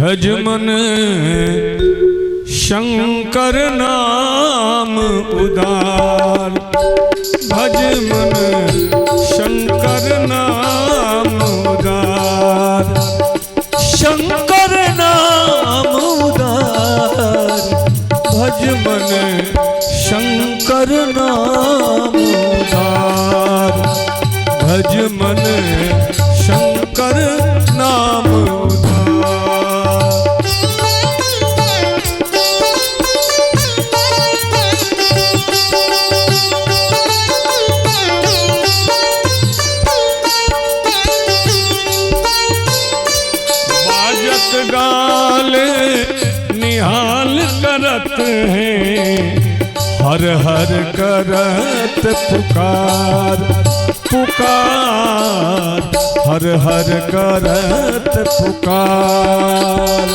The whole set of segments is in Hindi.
भज मन शंकर नाम उदार, भज मन शंकर नाम उदार, शंकर नाम उदार, भज मन शंकर नाम उदार, भज मन शंकर नाम गाले निहाल करत हैं, हर हर करत पुकार पुकार, हर हर करत पुकार।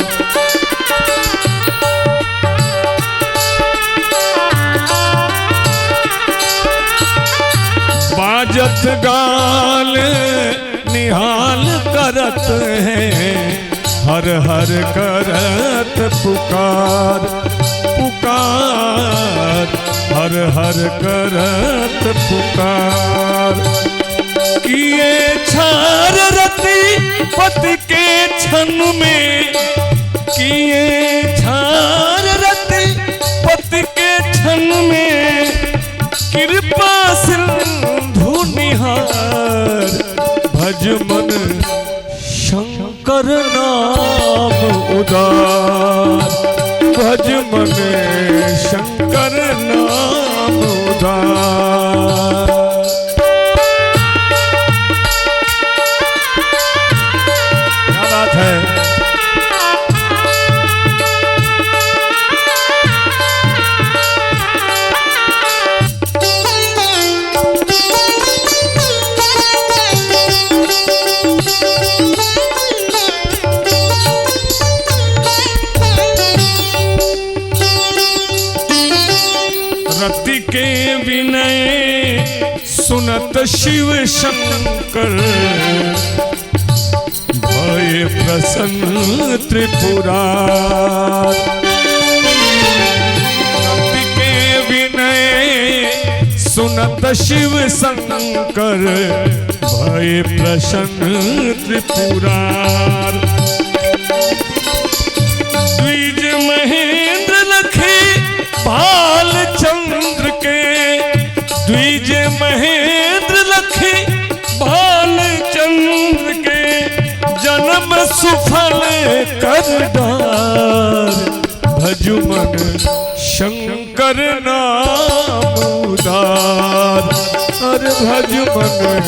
बाजत गाले निहाल करत हैं, हर हर करत पुकार पुकार, हर हर करत पुकार। किए छार रति पति के क्षण में, किए छार रति पति के क्षण में, कृपा सिंधु निहार, भज मन शंकर नाम उदार, भज मन शंकर नाम उदार। क्या बात है। रति के विनय सुनत शिव शंकर, भय प्रसन्न त्रिपुरार। रति के विनय सुनत शिव शंकर, भय प्रसन्न त्रिपुरार। द्विज महेंद्र लखे भाल चंद्र के, द्विज महेंद्र लखे भाल चंद्र के, जन्म सुफल कर डार, भज मन शंकर नाम उदार, अरे भज मन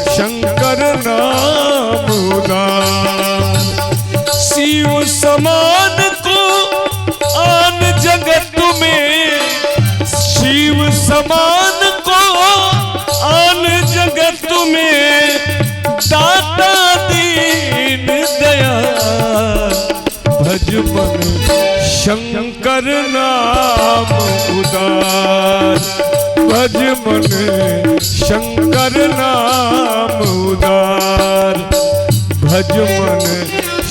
शंकर नाम उदार। शिव समान को आन जगत में, शिव समान को आन जगत में, दाता दीन दयाल, भज मन शंकर नाम उदार, भज मन शंकर नाम उदार, भज मन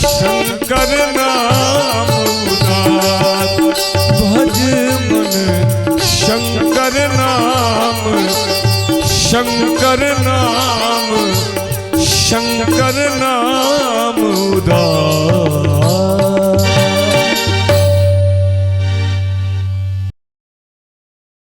शंकर नाम उदार, भज मन शंकर नाम, शंकर नाम, शंकर नाम उदार।